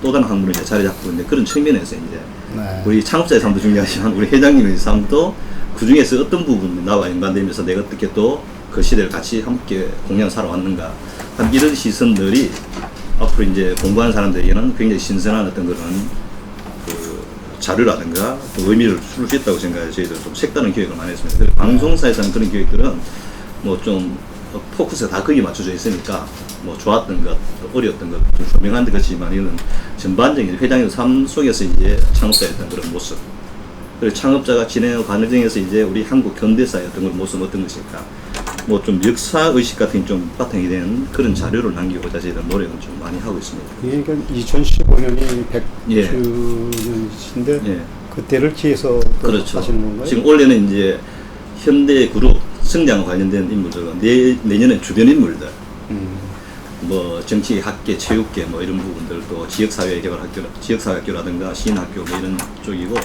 또 다른 학문을 이제 자리 잡고 있는데 그런 측면에서 이제 네. 우리 창업자의 삶도 중요하지만 우리 회장님의 삶도 그 중에서 어떤 부분이 나와 연관되면서 내가 어떻게 또 그 시대를 같이 함께 공유하며 살아왔는가 한 이런 시선들이 앞으로 이제 공부하는 사람들에게는 굉장히 신선한 어떤 그런 그 자료라든가 또 의미를 줄 수 있다고 생각해요. 저희들 좀 색다른 기획을 많이 했습니다. 그래서 방송사에서는 그런 기획들은 뭐 좀 포커스가 다 거기에 맞춰져 있으니까 뭐 좋았던 것, 또 어려웠던 것, 좀 조명한 것이지만 이거는 전반적인 회장의 삶 속에서 이제 창업자였던 그런 모습, 그리고 창업자가 진행하는 과정에서 이제 우리 한국 현대사의 어떤 그런 모습은 어떤 것일까, 뭐 좀 역사 의식 같은 게 좀 바탕이 된 그런 자료를 남기고자 저희들 노력은 좀 많이 하고 있습니다. 그러니까 2015년이 100주년이신데 예. 그때를 기해서 그렇죠. 하시는 건가요? 지금 올해는 이제 현대 그룹 성장과 관련된 인물들은 내년에 주변 인물들, 뭐 정치, 학계, 체육계 뭐 이런 부분들, 또 지역사회 개발학교, 지역사회학교라든가 시인학교 뭐 이런 쪽이고,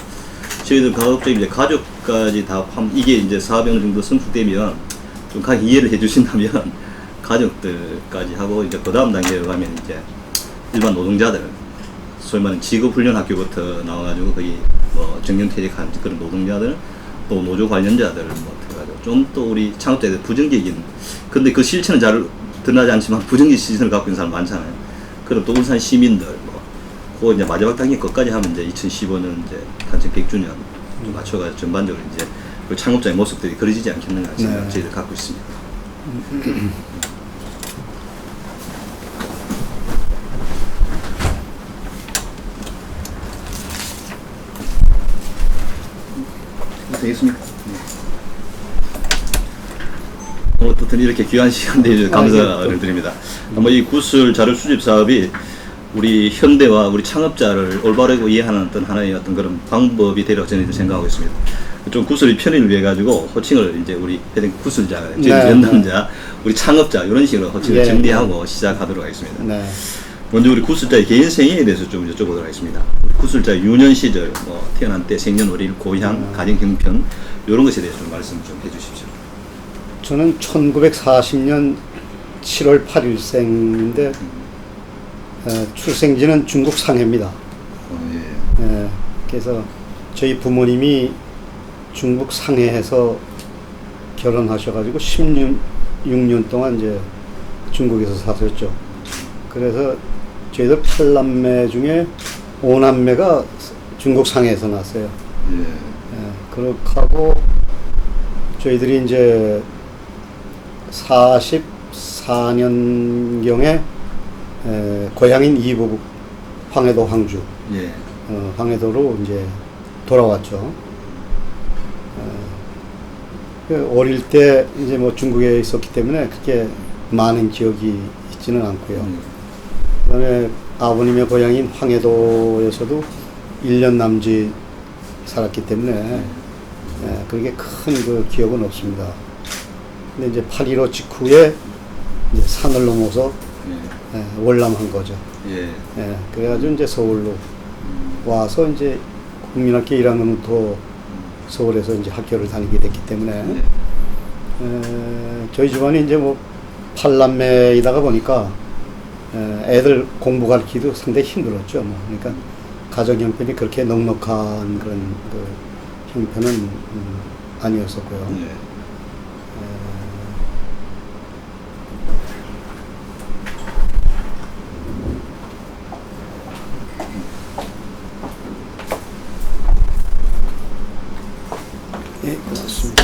저희들 가급적 이제 가족까지 다 이게 이제 사업이 어느 정도 성숙되면 좀 각 이해를 해주신다면 가족들까지 하고, 이제 그 다음 단계로 가면 이제 일반 노동자들, 소위 말하는 직업훈련학교부터 나와가지고 거기 뭐 정년퇴직한 그런 노동자들, 또 노조 관련자들을 뭐 해가지고 좀 또 우리 창업자들 부정적인, 근데 그 실체는 잘 드러나지 않지만 부정적인 시선을 갖고 있는 사람 많잖아요. 그럼 또 울산 시민들 뭐, 그 이제 마지막 단계 거기까지 하면 이제 2015년 이제 탄생 100주년 맞춰가지고 전반적으로 이제 그 창업자의 모습들이 그려지지 않겠는가 생각 저희들 갖고 있습니다. 되겠습니까? 어떻든 이렇게 귀한 시간 내주셔서 감사를 드립니다. 아마 이 구술 자료 수집 사업이 우리 현대와 우리 창업자를 올바르고 이해하는 어떤 하나의 어떤 그런 방법이 되리라고 저는 생각하고 있습니다. 좀 구술이 편의를 위해 가지고 호칭을 이제 우리 구술자, 연남자, 우리 창업자 이런 식으로 호칭을 정리하고 시작하도록 하겠습니다. 네. 먼저 우리 구술자의 개인 생애에 대해서 좀 여쭤보도록 하겠습니다. 우리 구술자 유년 시절, 뭐 태어난 때, 생년월일, 고향, 가정 형편 이런 것에 대해서 좀 말씀 좀 해주십시오. 저는 1940년 7월 8일생인데 출생지는 중국 상해입니다. 예. 그래서 저희 부모님이 중국 상해에서 결혼하셔가지고 16년 동안 이제 중국에서 사셨죠. 그래서 저희들 8남매 중에 5남매가 중국 상해에서 났어요. 그렇게 하고 저희들이 이제 44년경에 고향인 이북 황해도 황주, 황해도로 이제 돌아왔죠. 어릴 때 이제 뭐 중국에 있었기 때문에 그렇게 많은 기억이 있지는 않고요. 그다음에 아버님의 고향인 황해도에서도 1년 남짓 살았기 때문에 그렇게 큰 그 기억은 없습니다. 근데 이제 8.15 직후에 이제 산을 넘어서 월남한 거죠. 그래가지고 이제 서울로 와서 이제 국민학교 1학년부터 서울에서 이제 학교를 다니게 됐기 때문에 저희 집안이 이제 뭐 8남매이다가 보니까 애들 공부 가르치기도 상당히 힘들었죠. 뭐. 그러니까 가정 형편이 그렇게 넉넉한 그런 그 형편은 아니었었고요. 네, 고맙습니다.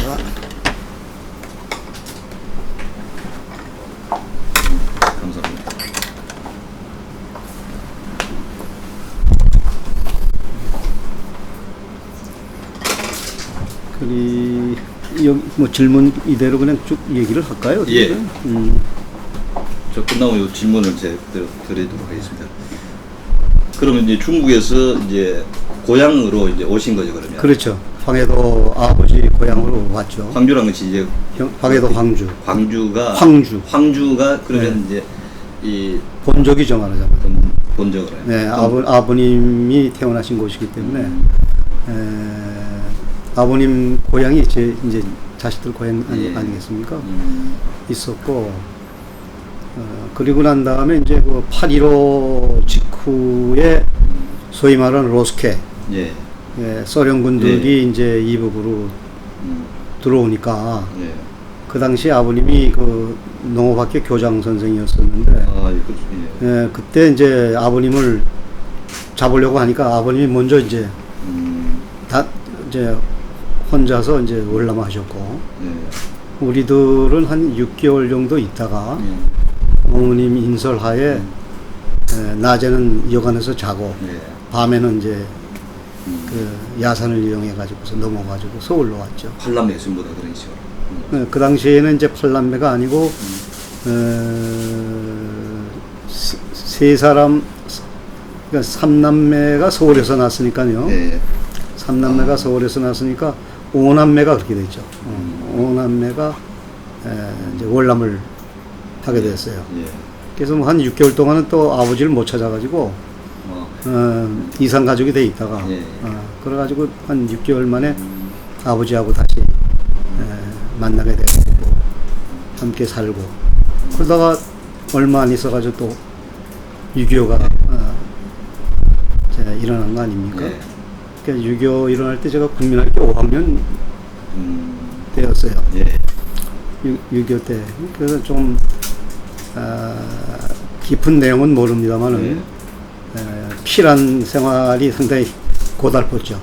감사합니다. 여기 뭐 질문 이대로 그냥 쭉 얘기를 할까요? 예. 저 끝나고 이 질문을 제가 드리도록 하겠습니다. 그러면 이제 중국에서 이제 고향으로 이제 오신 거죠, 그러면? 그렇죠. 황해도 아버지 고향으로 왔죠. 황주란 것이 이제 황해도 황주. 황주가 그러면 이제 이 본적이죠, 말하자면. 본적으로. 네, 아버님이 태어나신 곳이기 때문에 아버님 고향이 이제 자식들 고향 아니겠습니까? 있었고 그리고 난 다음에 이제 그 8.15 직후에 소위 말하는 로스케, 예. 예, 소련군들이 이제 이북으로 음. 들어오니까 예. 그 당시 아버님이 그 농업학교 교장 선생이었었는데 아, 예. 예, 그때 이제 아버님을 잡으려고 하니까 아버님이 먼저 이제 다 이제 혼자서 이제 월남하셨고 예. 우리들은 한 6개월 정도 있다가 예. 어머님 인설하에 낮에는 여관에서 자고 예. 밤에는 이제 그 야산을 이용해 가지고서 넘어가지고 서울로 왔죠. 팔남매 전부 다 그런 식으로. 그 당시에는 이제 8남매가 아니고 세 사람, 그러니까 3남매가 서울에서 났으니까요. 예. 3남매가 서울에서 났으니까 5남매가 그렇게 됐죠. 5남매가 이제 월남을 하게 됐어요. 예. 그래서 뭐 한 6개월 동안은 또 아버지를 못 찾아가지고 이산 가족이 돼 있다가 예. 그래가지고 한 6개월 만에 아버지하고 다시 만나게 되고 함께 살고 그러다가 얼마 안 있어가지고 또 6.25가 일어난 거 아닙니까? 예. 그러니까 6.25 일어날 때 제가 국민학교 5학년 때였어요. 예. 6.25 때. 그래서 좀 깊은 내용은 모릅니다만은 피란 생활이 상당히 고달팠죠.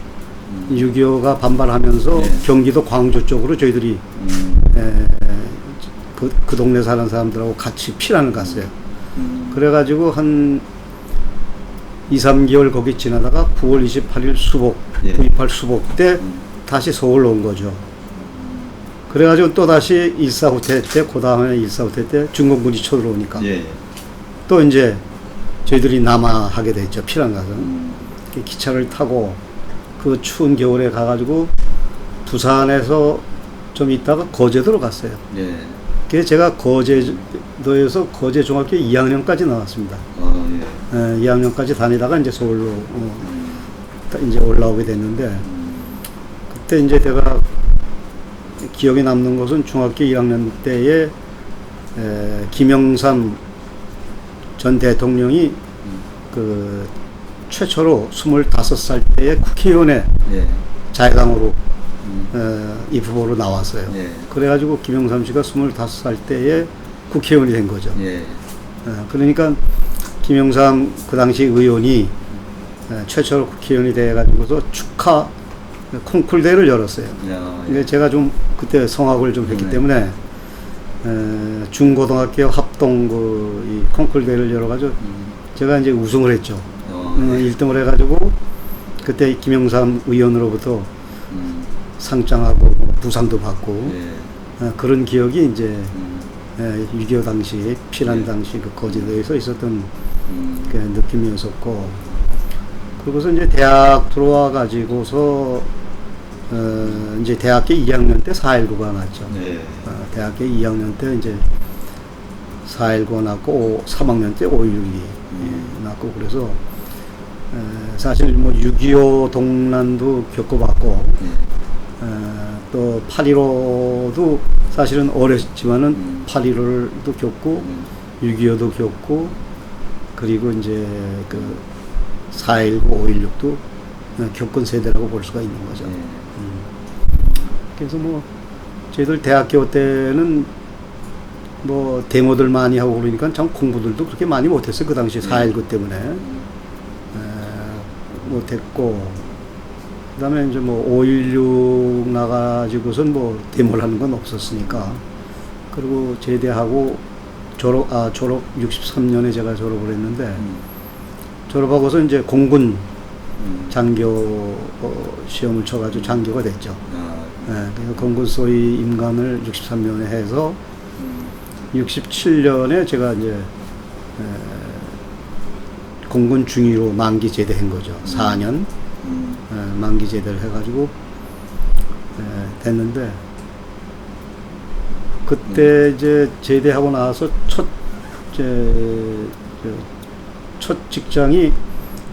6.25가 반발하면서 네. 경기도 광주 쪽으로 저희들이 그 동네 사는 사람들하고 같이 피란을 갔어요. 그래가지고 한 2, 3개월 거기 지나다가 9월 28일 수복, 예. 9.28 수복 때 다시 서울 온 거죠. 그래가지고 또 다시 일사후퇴 때, 그 다음에 일사후퇴 때 중공군이 쳐들어오니까 예. 또 이제 저희들이 남하하게 됐죠. 피란 가서. 기차를 타고 그 추운 겨울에 가가지고 부산에서 좀 있다가 거제도로 갔어요. 예. 그래서 제가 거제도에서 거제 중학교 2학년까지 나왔습니다. 아, 예. 2학년까지 다니다가 이제 서울로 이제 올라오게 됐는데 그때 이제 제가 기억에 남는 것은 중학교 1학년 때에 김영삼 전 대통령이 그 최초로 25살 때에 국회의원에 예. 자유당으로 입후보로 나왔어요. 예. 그래가지고 김영삼 씨가 25살 때에 국회의원이 된 거죠. 예. 그러니까 김영삼 그 당시 의원이 최초로 국회의원이 돼가지고서 축하 콩쿨 대회를 열었어요. 야, 예. 근데 제가 좀 그때 성악을 좀 했기 네. 때문에 중고등학교 합동 이 콩쿨 대회를 열어가지고 제가 이제 우승을 했죠. 예. 1등을 해가지고 그때 김영삼 의원으로부터 상장하고 부상도 받고 예. 그런 기억이 이제 6.25 당시 피난 당시 그 거제도에서 있었던 그 느낌이었었고 그러고서 이제 대학 들어와 가지고서 이제 대학교 2학년 때 4.19가 났죠. 예. 대학교 2학년 때 이제 4.19가 났고 3학년 때 5.16이 났고 그래서 사실 뭐 6.25 동란도 겪어봤고 또 8.15도 사실은 어렸지만은 8.15도 겪고 6.25도 겪고 그리고 이제 그 4.19, 5.16도 겪은 세대라고 볼 수가 있는 거죠. 그래서 뭐 저희들 대학교 때는 뭐 데모들 많이 하고 그러니까 참 공부들도 그렇게 많이 못했어요. 그 당시 4.19 때문에 못했고 그다음에 이제 뭐 5.16 나가지고선 뭐 데모를 하는 건 없었으니까 그리고 제대하고 졸업 63년에 제가 졸업을 했는데 졸업하고서 이제 공군 장교 시험을 쳐가지고 장교가 됐죠. 그래서 공군 소위 임관을 63년에 해서 67년에 제가 이제 공군 중위로 만기 제대한 거죠. 4년 만기 제대를 해가지고 됐는데 그때 이제 제대하고 나서 첫 직장이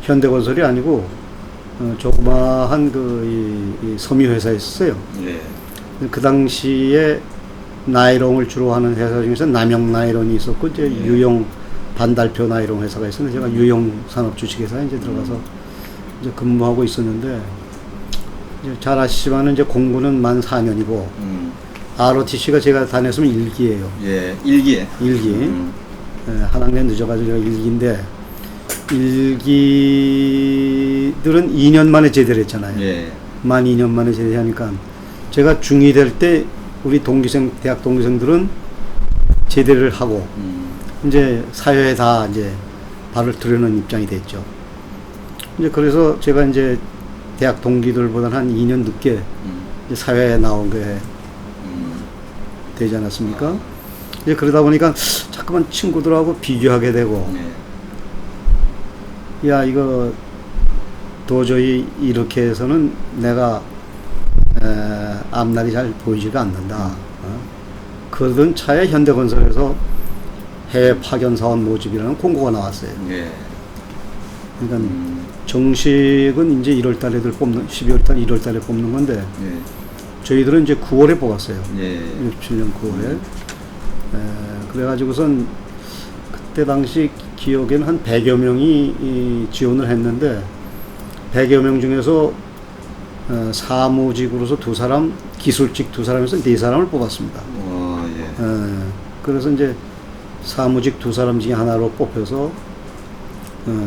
현대건설이 아니고 조그마한 이 섬유회사였어요. 예. 그 당시에 나이롱을 주로 하는 회사 중에서 남영 나이론이 있었고 이제 유용 반달표 나이론 회사가 있었는데 제가 유용 산업 주식회사에 이제 들어가서 이제 근무하고 있었는데 이제 잘 아시지만은 이제 공부는 만 4년이고 ROTC가 제가 다녔으면 1기예요. 예, 일기에. 1기. 한 학년 늦어가지고 제가 1기인데 1기들은 2년 만에 제대를 했잖아요. 예. 만 2년 만에 제대하니까 제가 중2 될 때 우리 동기생, 대학 동기생들은 제대를 하고 이제 사회에 다 이제 발을 들여놓은 입장이 됐죠. 이제 그래서 제가 이제 대학 동기들보다는 한 2년 늦게 이제 사회에 나온 게 되지 않았습니까? 이제 그러다 보니까 자꾸만 친구들하고 비교하게 되고, 야, 이거 도저히 이렇게 해서는 내가 앞날이 잘 보이지가 않는다. 그러던 차에 현대건설에서 해외 파견 사원 모집이라는 공고가 나왔어요. 그러니까 정식은 이제 1월 달에들 뽑는, 12월 달, 1월 달에 뽑는 건데, 저희들은 이제 9월에 뽑았어요. 67년 9월에. 그래가지고선 그때 당시 기억에는 한 100여 명이 지원을 했는데, 100여 명 중에서 사무직으로서 2사람, 기술직 2사람에서 4사람을 뽑았습니다. 그래서 이제 사무직 2사람 중에 하나로 뽑혀서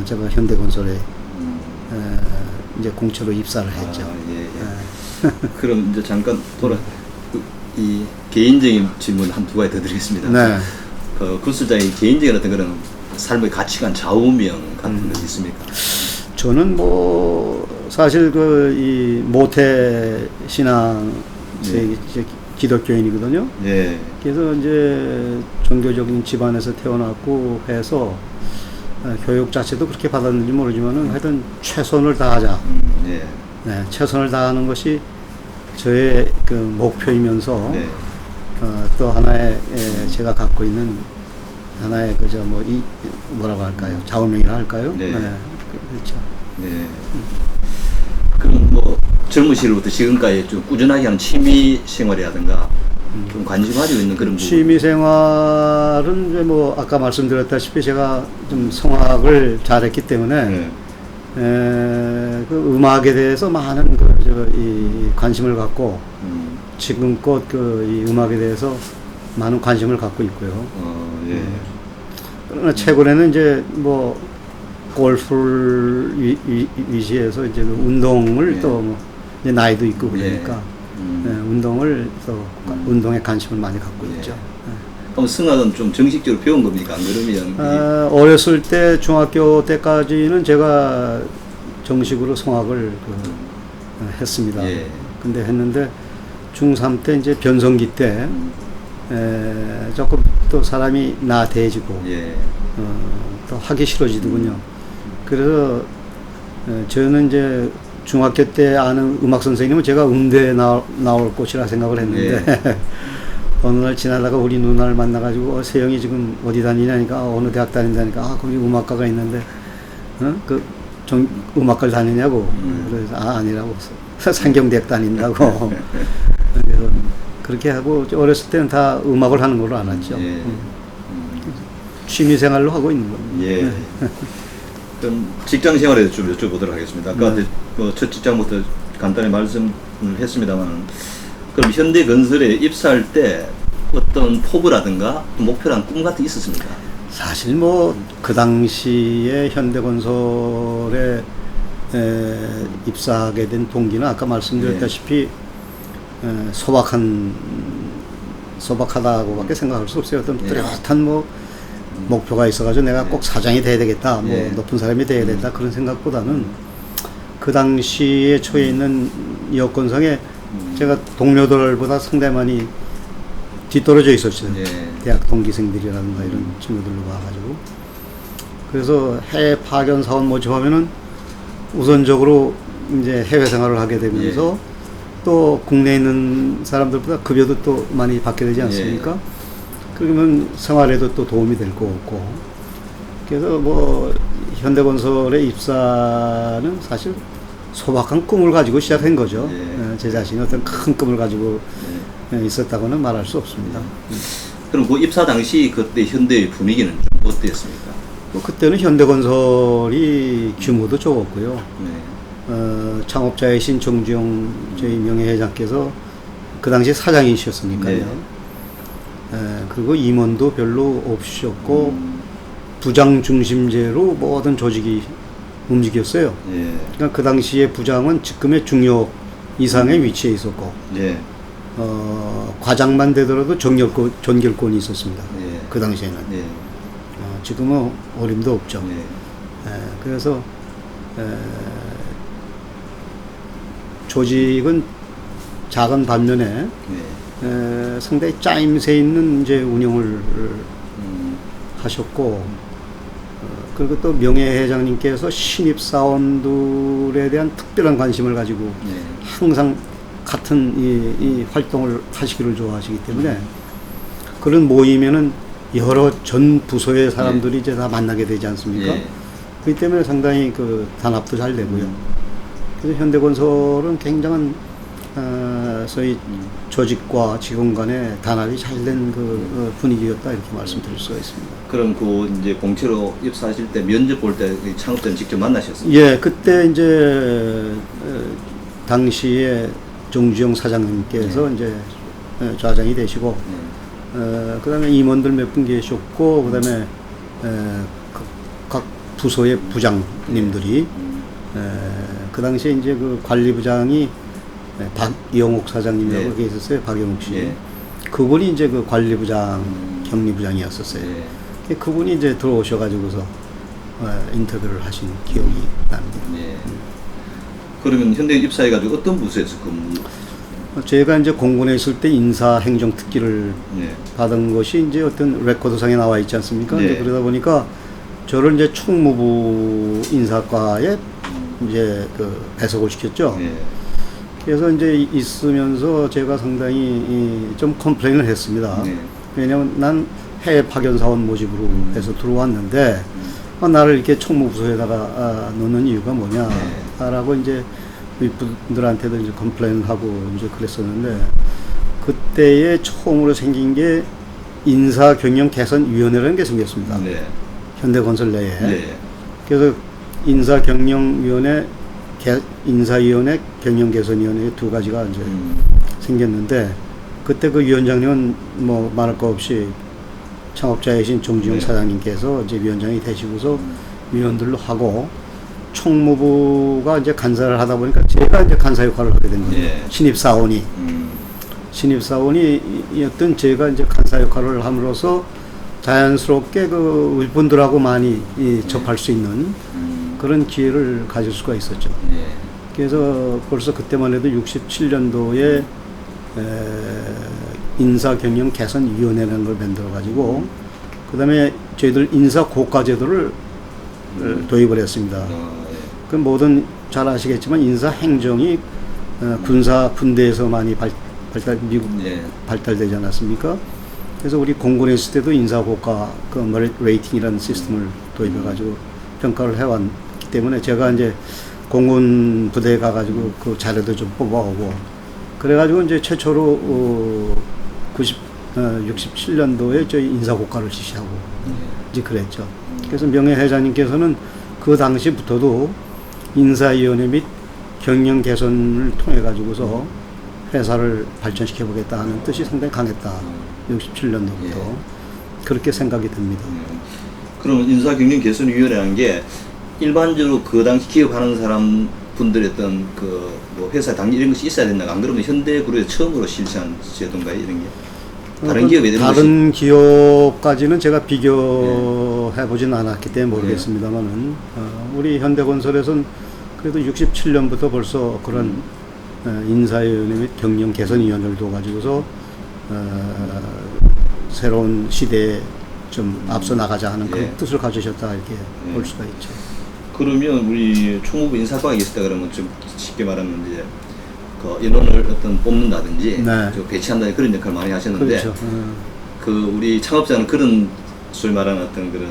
제가 현대건설에 이제 공채로 입사를 했죠. 그럼 이제 잠깐 이 개인적인 질문 한 두 가지 더 드리겠습니다. 네. 구술장의 개인적인 어떤 그런 삶의 가치관, 좌우명 같은 거 있습니까? 저는 뭐 사실 이 모태 신앙 기독교인이거든요. 그래서 이제 종교적인 집안에서 태어났고 해서 교육 자체도 그렇게 받았는지 모르지만은 하여튼 최선을 다하자. 최선을 다하는 것이 저의 그 목표이면서 또 하나의 제가 갖고 있는 하나의 그저 뭐라고 할까요? 좌우명이라 할까요? 그렇죠. 그럼 뭐 젊은 시절부터 지금까지 좀 꾸준하게 하는 취미 생활이라든가 좀 관심 가지고 있는 그런 부분. 취미 생활은 이제 뭐 아까 말씀드렸다시피 제가 좀 성악을 잘했기 때문에 그 음악에 대해서 많은 이 관심을 갖고 지금껏 이 음악에 대해서 많은 관심을 갖고 있고요. 그러나 최근에는 이제 뭐 골프를 위시해서 이제 운동을 또 이제 나이도 있고 그러니까 운동을 또 운동에 관심을 많이 갖고 있죠. 그럼 성악은 좀 정식적으로 배운 겁니까? 안 그러면 어렸을 때 중학교 때까지는 제가 정식으로 성악을 했습니다. 근데 했는데 중3 때 이제 변성기 때 조금 또 사람이 나태해지고 또 하기 싫어지더군요. 그래서 저는 이제 중학교 때 아는 음악 선생님은 제가 음대에 나올 곳이라 생각을 했는데 어느 날 지나다가 우리 누나를 만나가지고 세영이 지금 어디 다니냐니까 어느 대학 다닌다니까 거기 음악과가 있는데 음악과를 다니냐고 그래서 아니라고 상경대학 다닌다고 그래서 그렇게 하고 어렸을 때는 다 음악을 하는 걸로 알았죠. 취미생활로 하고 있는 겁니다. 그럼 직장 생활에 좀 여쭤보도록 하겠습니다. 아까 첫 직장부터 간단히 말씀을 했습니다만, 그럼 현대건설에 입사할 때 어떤 포부라든가 목표랑 꿈 같은 게 있었습니까? 사실 뭐 그 당시에 현대건설에 입사하게 된 동기는 아까 말씀드렸다시피 소박하다고밖에 생각할 수 없어요. 어떤 뚜렷한 목표가 있어가지고 내가 꼭 사장이 돼야 되겠다, 높은 사람이 돼야 된다 그런 생각보다는 그 당시에 처해 있는 여건상에 제가 동료들보다 상당히 많이 뒤떨어져 있었어요. 대학 동기생들이라든가 이런 친구들로 봐가지고 그래서 해외 파견 사원 모집하면은 우선적으로 이제 해외 생활을 하게 되면서 또 국내에 있는 사람들보다 급여도 또 많이 받게 되지 않습니까? 그러면 생활에도 또 도움이 될 거 없고 그래서 뭐 현대건설의 입사는 사실 소박한 꿈을 가지고 시작한 거죠. 제 자신이 어떤 큰 꿈을 가지고 있었다고는 말할 수 없습니다. 그럼 그 입사 당시 그때 현대의 분위기는 좀 어땠습니까? 그때는 현대건설이 규모도 적었고요. 네. 창업자이신 정주영 저희 명예회장께서 그 당시 사장이셨으니까요. 네. 그리고 임원도 별로 없으셨고 부장 중심제로 모든 조직이 움직였어요. 예. 그러니까 그 당시에 부장은 직급의 중역 이상의 위치에 있었고, 예. 과장만 되더라도 전결권이 있었습니다. 예. 그 당시에는. 예. 지금은 어림도 없죠. 예. 그래서 조직은 작은 반면에 상당히 짜임새 있는 이제 운영을 하셨고, 그리고 또 명예회장님께서 신입사원들에 대한 특별한 관심을 가지고 항상 같은 이 활동을 하시기를 좋아하시기 때문에 그런 모임에는 여러 전 부서의 사람들이 이제 다 만나게 되지 않습니까? 그렇기 때문에 상당히 그 단합도 잘 되고요. 그래서 현대건설은 굉장한 소위 조직과 직원 간의 단합이 잘 된 그 분위기였다 이렇게 말씀드릴 수가 있습니다. 그럼 그 이제 공채로 입사하실 때 면접 볼 때 창업자는 직접 만나셨습니까? 예, 그때 이제 당시에 정주영 사장님께서 이제 좌장이 되시고, 그 다음에 임원들 몇 분 계셨고, 그 다음에 각 부서의 부장님들이, 그 당시에 이제 그 관리부장이 박영옥 사장님이라고 계셨어요. 박영옥 씨. 그분이 이제 그 관리부장, 격리부장이었었어요. 그분이 이제 들어오셔가지고서 인터뷰를 하신 기억이 납니다. 그러면 현대 입사해가지고 어떤 부서에서 근무? 제가 이제 공군에 있을 때 인사행정특기를 받은 것이 이제 어떤 레코드상에 나와 있지 않습니까? 이제 그러다 보니까 저를 이제 총무부 인사과에 이제 그 배석을 시켰죠. 그래서 이제 있으면서 제가 상당히 좀 컴플레인을 했습니다. 왜냐면 난 해외 파견 사원 모집으로 해서 들어왔는데 나를 이렇게 총무부서에다가 놓는 이유가 뭐냐라고 이제 윗분들한테도 이제 컴플레인을 하고 이제 그랬었는데, 그때에 처음으로 생긴 게 인사경영개선위원회라는 게 생겼습니다. 현대건설 내에. 그래서 인사경영위원회, 인사위원회, 경영개선위원회 두 가지가 이제 생겼는데, 그때 그 위원장님은 뭐 말할 거 없이 창업자이신 정주영 사장님께서 이제 위원장이 되시고서 위원들로 하고, 총무부가 이제 간사를 하다 보니까 제가 이제 간사 역할을 하게 된 거예요. 신입사원이. 신입사원이었던 제가 이제 간사 역할을 함으로써 자연스럽게 그 윗분들하고 많이 접할 수 있는 그런 기회를 가질 수가 있었죠. 그래서 벌써 그때만 해도 67년도에 인사경영개선위원회라는 걸 만들어가지고, 그 다음에 저희들 인사고과제도를 도입을 했습니다. 그 모든 잘 아시겠지만 인사행정이 군대에서 많이 미국 발달되지 않았습니까? 그래서 우리 공군에 있을 때도 인사고과 그 레이팅이라는 시스템을 도입해가지고 평가를 해왔기 때문에 제가 이제 공군 부대에 가가지고 그 자료도 좀 뽑아오고, 그래가지고 이제 최초로 67년도에 저희 인사고과를 실시하고 이제 그랬죠. 그래서 명예회장님께서는 그 당시부터도 인사위원회 및 경영 개선을 통해 가지고서 회사를 발전시켜 보겠다 하는 뜻이 상당히 강했다. 67년도부터 그렇게 생각이 듭니다. 그러면 인사경영개선위원회라는 게 일반적으로 그 당시 기업하는 사람 분들의 어떤 그 뭐 회사 당일 이런 것이 있어야 된다. 안 그러면 현대그룹에서 처음으로 실시한 제도인가요, 이런 게? 다른 기업에 대한 다른 기업까지는 제가 비교해 보진 않았기 때문에 모르겠습니다만은 우리 현대건설에서는 그래도 67년부터 벌써 그런 인사위원회 및 경영개선위원회를 둬가지고서 새로운 시대에 좀 앞서 나가자 하는 그런 뜻을 가지셨다 이렇게 볼 수가 있죠. 그러면 우리 총무부 인사과에 있을 때 그러면 좀 쉽게 말하면 이제 그 인원을 어떤 뽑는다든지 배치한다든지 그런 역할을 많이 하셨는데, 그렇죠. 그 우리 창업자는 그런 소위 말하는 어떤 그런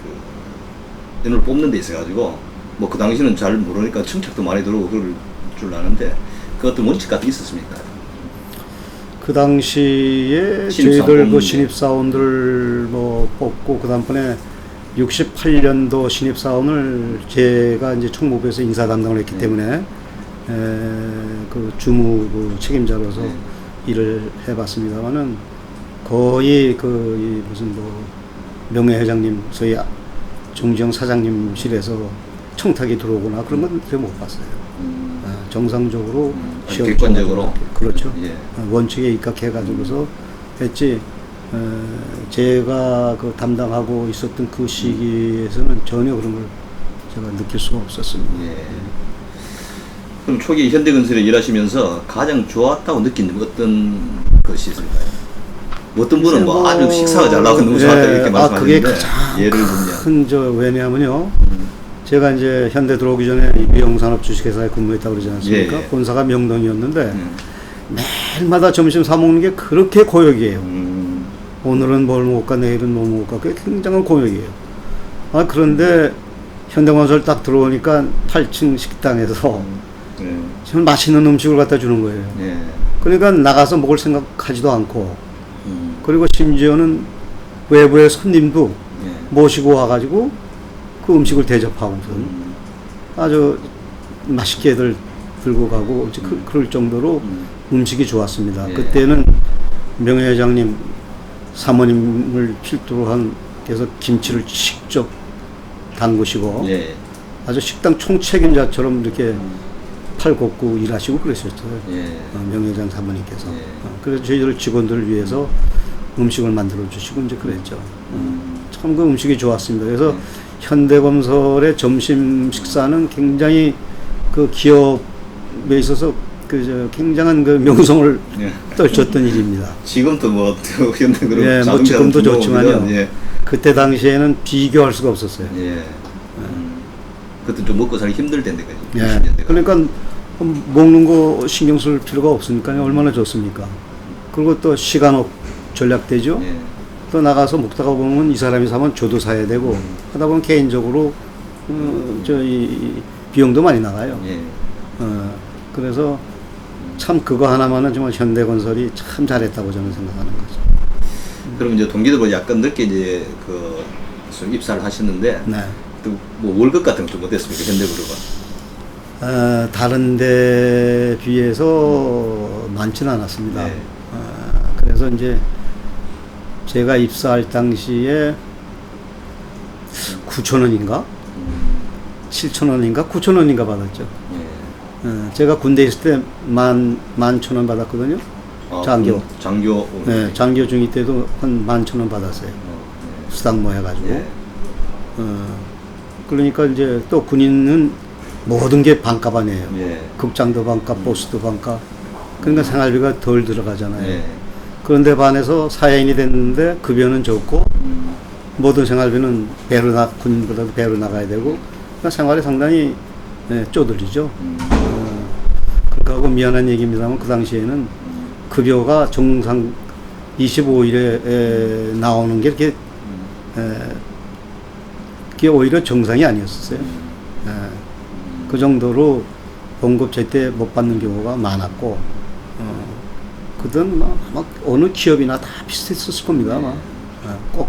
그 인원을 뽑는 데 있어가지고 뭐 그 당시는 잘 모르니까 청탁도 많이 들어오고 그럴 줄 아는데 그 어떤 원칙 같은 게 있었습니까? 그 당시에 신입사원 저희들 뽑는 그 게. 신입사원들 뭐 뽑고 그 다음번에 68년도 신입사원을 제가 이제 총무부에서 인사 담당을 했기 때문에 그 주무부 책임자로서 네. 일을 해봤습니다만은 거의 그 이 무슨 뭐 명예회장님 소위 정지영 사장님실에서 청탁이 들어오거나 그런 건 제가 못 봤어요. 정상적으로 아주 객관적으로. 그렇죠. 예. 원칙에 입각해가지고서 했지. 제가 그 담당하고 있었던 그 시기에서는 전혀 그런 걸 제가 느낄 수가 없었습니다. 예. 그럼 초기 현대건설에 일하시면서 가장 좋았다고 느낀 어떤 것이 있을까요? 어떤 분은 뭐 아주 식사가 잘 나와서 너무 좋았다 이렇게 그게 말씀하시는데 가장 예를 들면 큰 왜냐하면요. 제가 이제 현대 들어오기 전에 미용산업 주식회사에 근무했다고 그러지 않습니까? 예, 예. 본사가 명동이었는데 매일마다 점심 사 먹는 게 그렇게 고역이에요. 오늘은 뭘 먹을까 내일은 뭐 먹을까 그게 굉장한 고역이에요. 그런데 현대건설 딱 들어오니까 8층 식당에서 정말 맛있는 음식을 갖다 주는 거예요. 예. 그러니까 나가서 먹을 생각하지도 않고 그리고 심지어는 외부의 손님도 예. 모시고 와가지고 그 음식을 대접하고선 아주 맛있게들 들고 가고 이제 그럴 정도로 음식이 좋았습니다. 예. 그때는 명예회장님 사모님을 필두로 한 그래서 김치를 직접 담그시고 예. 아주 식당 총책임자처럼 이렇게 팔 걷고 일하시고 그러셨어요. 예. 명예회장 사모님께서. 예. 그래서 저희들 직원들을 위해서 음식을 만들어 주시고 이제 그랬죠. 참 그 음식이 좋았습니다. 그래서 현대건설의 점심 식사는 굉장히 그 기업에 있어서 굉장한 그 명성을 예. 떨쳤던 일입니다. 지금도 뭐 현대그룹 예, 뭐 자동차는 지금도 뭐 좋지만요. 보면, 예. 그때 당시에는 비교할 수가 없었어요. 예. 그때 좀 먹고 살기 힘들 텐데 그지. 예. 그러니까 먹는 거 신경 쓸 필요가 없으니까요. 얼마나 좋습니까? 그리고 또 시간업 전략되죠. 예. 또 나가서 먹다가 보면 이 사람이 사면 저도 사야 되고 하다 보면 개인적으로 저희 비용도 많이 나가요. 예. 그래서 참 그거 하나만은 정말 현대건설이 참 잘했다고 저는 생각하는 거죠. 그럼 이제 동기들보다 약간 늦게 이제 그 입사를 하셨는데 네. 또 뭐 월급 같은 거 좀 어땠습니까 현대그룹은? 다른 데 비해서 많지는 않았습니다. 네. 그래서 이제 제가 입사할 당시에 9,000원인가? 7,000원인가? 9,000원인가 받았죠. 예. 제가 군대 있을 때 11,000원 받았거든요. 장교. 장교. 네, 장교 중위 때도 한 11,000원 받았어요. 예. 수당 뭐 해가지고. 예. 그러니까 이제 또 군인은 모든 게 반값 아니에요. 예. 극장도 반값, 버스도 반값. 그러니까 생활비가 덜 들어가잖아요. 예. 그런데 반해서 사회인이 됐는데 급여는 적고 모든 생활비는 군인보다도 배로 나가야 되고 그러니까 생활이 상당히 쪼들리죠. 그러니까 하고 미안한 얘기입니다만 그 당시에는 급여가 정상 25일에 나오는 게 이렇게 그게 오히려 정상이 아니었어요. 그 정도로 봉급 제때 못 받는 경우가 많았고 그든 아마 어느 기업이나 다 비슷했을 겁니다. 아마 꼭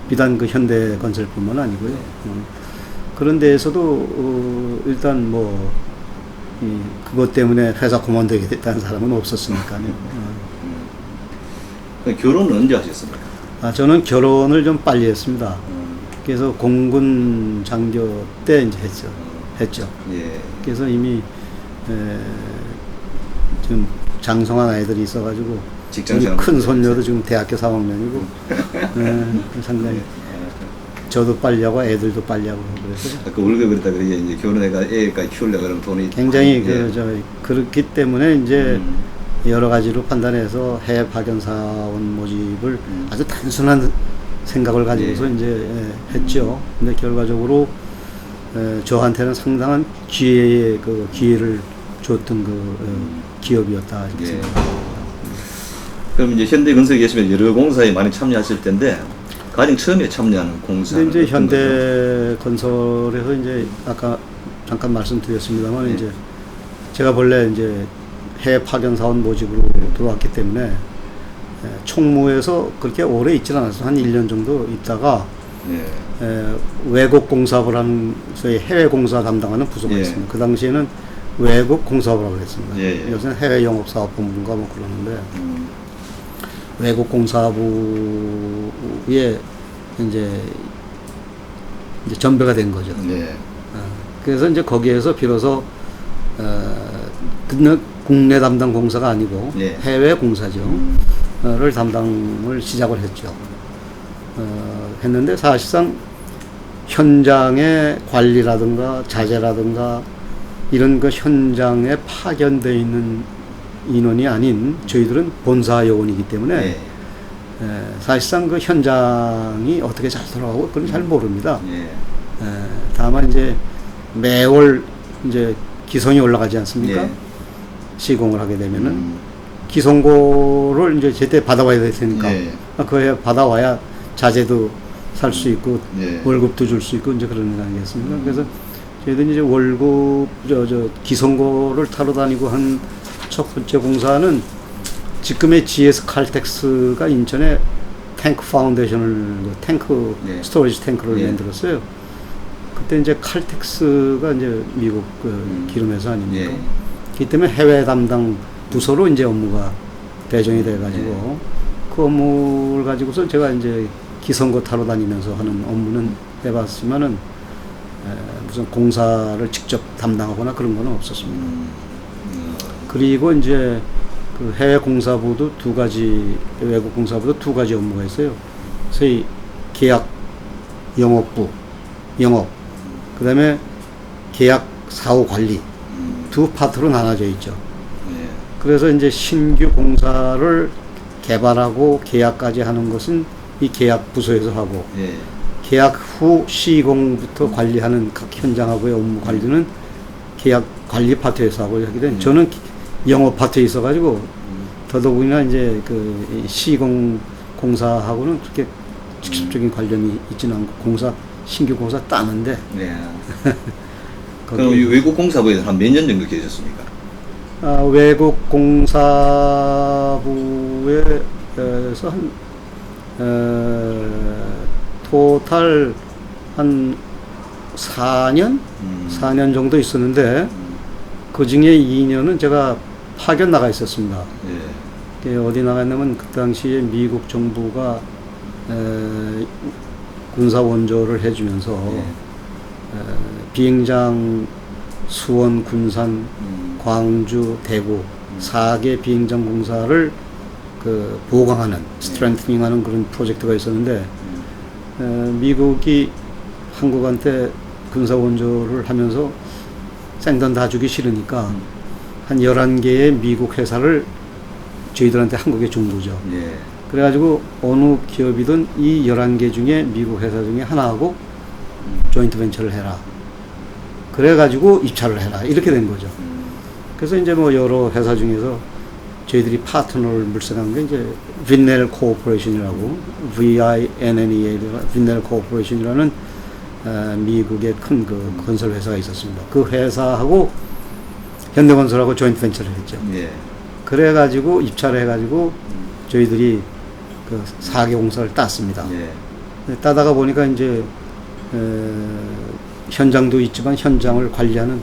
비단 그 현대건설뿐만 아니고요. 그런 데에서도 일단 뭐 그것 때문에 회사 그만두게 됐다는 사람은 없었으니까요. 결혼은 언제 하셨습니까? 저는 결혼을 좀 빨리 했습니다. 그래서 공군 장교 때 이제 했죠. 예. 그래서 이미 지금 장성한 아이들이 있어가지고 직장생활 큰 손녀도 지금 대학교 4학년이고 상당히 저도 빨리 하고 애들도 빨리 하고 그래서 아까 울고 그랬다 그러게 이제 결혼해가 애까지 키우려고 그러면 돈이 굉장히 예. 그렇기 때문에 이제 여러 가지로 판단해서 해외 파견 사원 모집을 아주 단순한 생각을 가지고서 예. 이제 했죠. 근데 결과적으로 저한테는 상당한 기회를 줬던 기업이었다 이렇게 예. 생각합니다. 그럼 이제 현대건설에 계시면 여러 공사에 많이 참여하실 텐데 가장 처음에 참여하는 공사는 근데 이제 어떤 거죠? 현대건설에서 이제 아까 잠깐 말씀드렸습니다만 예. 이제 제가 본래 이제 해외 파견 사원 모집으로 들어왔기 때문에 총무에서 그렇게 오래 있질 않았어요. 한 1년 정도 있다가 예. 외국 공사업을 하는 소위 해외 공사 담당하는 부서가 예. 있습니다. 그 당시에는 외국 공사업이라고 했습니다. 예. 요새는 해외 영업사업본부인가 뭐 그러는데 외국 공사부에 이제 전배가 된 거죠. 예. 그래서 이제 거기에서 비로소 국내 담당 공사가 아니고 예. 해외 공사죠. 를 담당을 시작을 했죠. 했는데 사실상 현장의 관리라든가 자재라든가 이런 그 현장에 파견되어 있는 인원이 아닌 저희들은 본사 요원이기 때문에 예. 사실상 그 현장이 어떻게 잘 돌아가고 그건 잘 모릅니다. 예. 다만 이제 매월 이제 기성이 올라가지 않습니까? 예. 시공을 하게 되면은 기성고를 이제 제때 받아와야 될 테니까 예. 그에 받아와야 자재도 살 수 있고 예. 월급도 줄 수 있고 이제 그런 거 아니겠습니까? 그래서 저희들이 이제 월급 기성고를 타러 다니고 한 첫 번째 공사는 지금의 GS 칼텍스가 인천에 탱크 파운데이션을 탱크 예. 스토리지 탱크를 예. 만들었어요. 그때 이제 칼텍스가 이제 미국 그 기름 회사 아닙니까? 예. 그렇기 때문에 해외 담당 부서로 이제 업무가 배정이 돼가지고 그 업무를 가지고서 제가 이제 기성고 타러 다니면서 하는 업무는 해봤지만은 무슨 공사를 직접 담당하거나 그런 건 없었습니다. 그리고 이제 그 해외 공사부도 두 가지, 외국 공사부도 두 가지 업무가 있어요. 소위 계약 영업부, 영업, 그 다음에 계약 사후 관리 두 파트로 나눠져 있죠. 예. 그래서 이제 신규 공사를 개발하고 계약까지 하는 것은 이 계약 부서에서 하고 예. 계약 후 시공부터 관리하는 각 현장하고의 업무 관리는 계약 관리 파트에서 하고 하게 된 저는 영업 파트에 있어가지고 더더군이나 이제 그 시공 공사하고는 그렇게 직접적인 관련이 있지는 않고 신규 공사 따는데 네. 그럼 이 외국 공사부에서 한 몇 년 정도 계셨습니까? 외국 공사부에서 한 토탈 한 4년? 4년 정도 있었는데 그 중에 2년은 제가 파견 나가 있었습니다. 예. 어디 나갔냐면 그 당시에 미국 정부가 군사 원조를 해주면서 비행장 수원, 군산, 광주, 대구 4개 비행장 공사를 그 보강하는 스트렝트닝하는 그런 프로젝트가 있었는데 미국이 한국한테 군사 원조를 하면서 생돈 다 주기 싫으니까 한 11개의 미국 회사를 저희들한테 한국에 준 거죠. 예. 그래가지고 어느 기업이든 이 11개 중에 미국 회사 중에 하나하고 조인트 벤처를 해라. 그래가지고 입찰을 해라. 이렇게 된 거죠. 그래서 이제 뭐 여러 회사 중에서 저희들이 파트너를 물색한 게 이제 빈넬 코퍼레이션이라고 VINNEA 빈넬 코퍼레이션이라는 미국의 큰 그 건설 회사가 있었습니다. 그 회사하고 현대건설하고 조인트 벤처를 했죠. 예. 그래가지고 입찰을 해가지고 저희들이 그 4개 공사를 땄습니다. 예. 따다가 보니까 이제 현장도 있지만 현장을 관리하는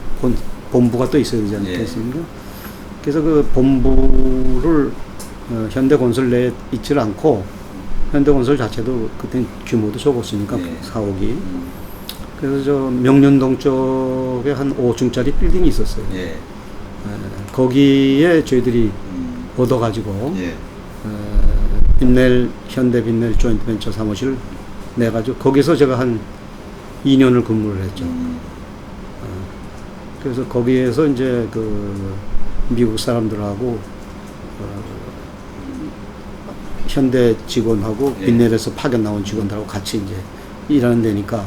본부가 또 있어야 되지 않겠습니까? 예. 그래서 그 본부를 현대건설 내에 있지를 않고 현대건설 자체도 그때 규모도 적었으니까 예. 사옥이 그래서 저 명륜동 쪽에 한 5층짜리 빌딩이 있었어요. 예. 거기에 저희들이 얻어가지고 예. 현대 빈넬 조인트 벤처 사무실을 내가지고 거기서 제가 한 2년을 근무를 했죠. 그래서 거기에서 이제 그 미국 사람들하고 현대 직원하고 예. 빈넬에서 파견 나온 직원들하고 같이 이제 일하는 데니까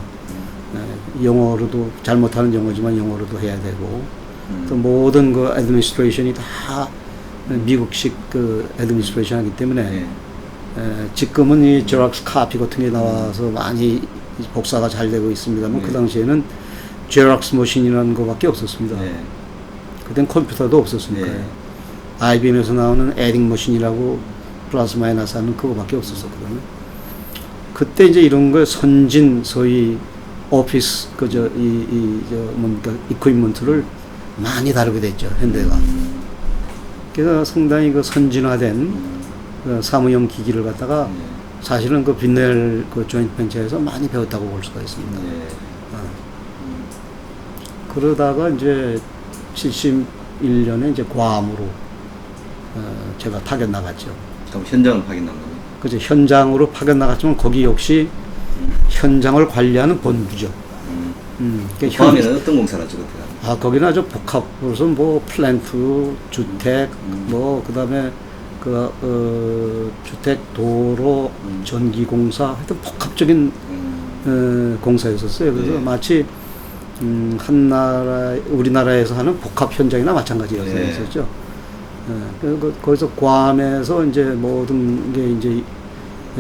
영어로도 잘못하는 영어지만 영어로도 해야 되고 또 모든 그 애드미니스트레이션이 다 미국식 그 애드미니스트레이션 하기 때문에 지금은 이 제락스 카피 같은 게 나와서 많이 복사가 잘 되고 있습니다만 그 당시에는 제락스 머신이라는 거밖에 없었습니다. 그땐 컴퓨터도 없었으니까요. IBM에서 나오는 에딩 머신이라고 플러스 마이너스 하는 그거밖에 없었거든요. 그때 이제 이런 거 선진 소위 오피스 그저 이저 뭔가 이퀴먼트를 많이 다루게 됐죠, 현대가. 그래서 상당히 그 선진화된 그 사무용 기기를 갖다가 사실은 그 빈넬 그 조인트 벤처에서 많이 배웠다고 볼 수가 있습니다. 그러다가 이제 71년에 이제 괌으로 제가 파견 나갔죠. 그럼 현장을 파견 나간 겁니다. 그죠. 현장으로 파견 나갔지만 거기 역시 현장을 관리하는 본부죠. 그러니까 괌에는 어떤 공사를 하죠, 그때? 거기는 아주 복합. 무슨 뭐 플랜트, 주택, 뭐 그다음에 주택, 도로, 전기공사, 하여튼 복합적인 공사였었어요. 그래서 마치 우리나라에서 하는 복합 현장이나 마찬가지였었죠. 거기서 괌에서 이제 모든 게 이제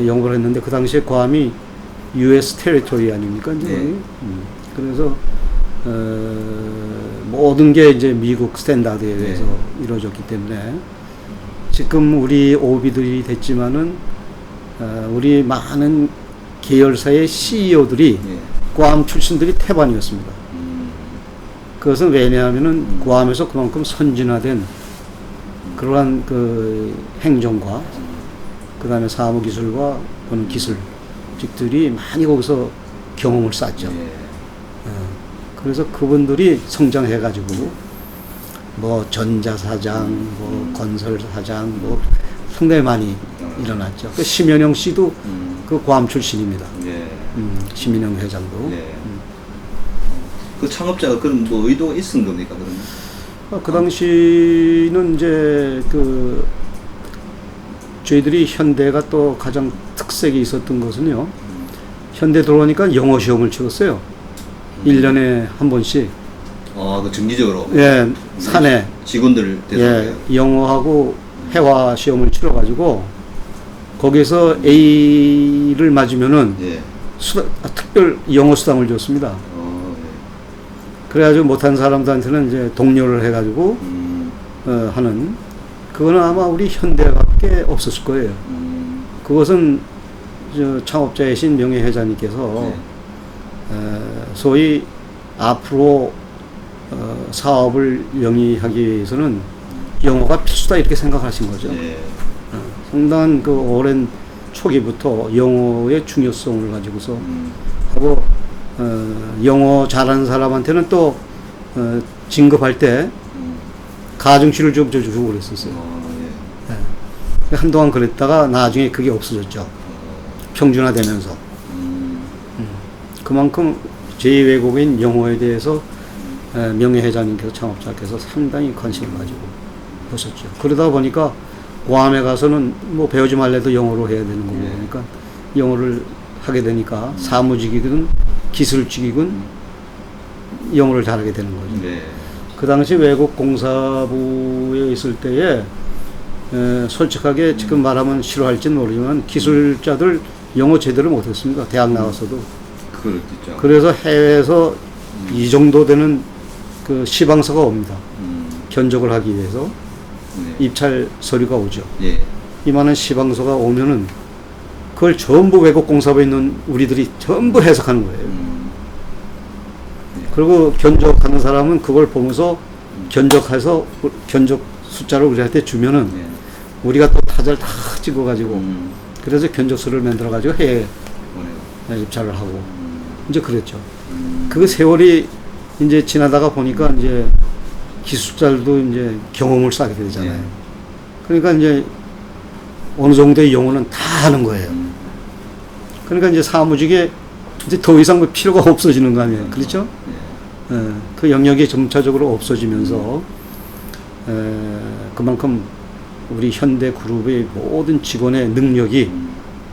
영업을 했는데 그 당시에 괌이 U.S. 테리토리 아닙니까? 이제 그래서 모든 게 이제 미국 스탠다드에 의해서 이루어졌기 때문에 지금 우리 오비들이 됐지만은 우리 많은 계열사의 CEO들이 괌 출신들이 태반이었습니다. 그것은 왜냐하면은 괌에서 그만큼 선진화된 그러한 그 행정과 그다음에 사무기술과 또는 기술직들이 많이 거기서 경험을 쌓죠. 그래서 그분들이 성장해가지고 뭐 전자사장, 뭐 건설사장, 뭐 상당히 많이 일어났죠. 그 심연영 씨도 그 괌 출신입니다. 심연영 회장도. 그 창업자가 그런 뭐 의도가 있은 겁니까, 그러면? 그 당시는 이제 그 저희들이 현대가 또 가장 특색이 있었던 것은요. 현대 들어오니까 영어 시험을 치렀어요. 1년에 한 번씩. 그 정기적으로. 산에. 직원들 대상으로. 영어하고 회화 시험을 치러가지고 거기서 A를 맞으면은 특별 영어 수당을 줬습니다. 그래가지고 못한 사람들한테는 이제 독려를 해가지고 하는 그거는 아마 우리 현대밖에 없었을 거예요. 그것은 저 창업자이신 명예 회장님께서 소위 앞으로 사업을 영위하기 위해서는 영어가 필수다 이렇게 생각하신 거죠. 상당한 그 오랜 초기부터 영어의 중요성을 가지고서 하고 영어 잘하는 사람한테는 또 진급할 때 가중치를 좀 주고 그랬었어요. 한동안 그랬다가 나중에 그게 없어졌죠. 평준화되면서. 그만큼 제2외국인 영어에 대해서 명예회장님께서 창업자께서 상당히 관심을 가지고 보셨죠. 그러다 보니까 괌에 가서는 뭐 배우지 말래도 영어로 해야 되는 거고 그러니까 영어를 하게 되니까 사무직이든 기술직이든 영어를 잘하게 되는 거죠. 그 당시 외국 공사부에 있을 때에 솔직하게 지금 말하면 싫어할지는 모르지만 기술자들 영어 제대로 못했습니다. 대학 나와서도. 그렇겠죠. 그래서 해외에서 이 정도 되는 그 시방서가 옵니다. 견적을 하기 위해서 입찰 서류가 오죠. 이만한 시방서가 오면은 그걸 전부 외국 공사부에 있는 우리들이 전부 해석하는 거예요. 그리고 견적하는 사람은 그걸 보면서 견적해서 견적 숫자를 우리한테 주면은 우리가 또 타자를 다 찍어가지고 그래서 견적서를 만들어가지고 해외 입찰을 하고 이제 그랬죠. 그 세월이 이제 지나다가 보니까 이제 기술자들도 이제 경험을 쌓게 되잖아요. 그러니까 이제 어느 정도의 영어는 다 하는 거예요. 그러니까 이제 사무직에 이제 더 이상 그 필요가 없어지는 거 아니에요. 그렇죠? 그 영역이 점차적으로 없어지면서 그만큼 우리 현대 그룹의 모든 직원의 능력이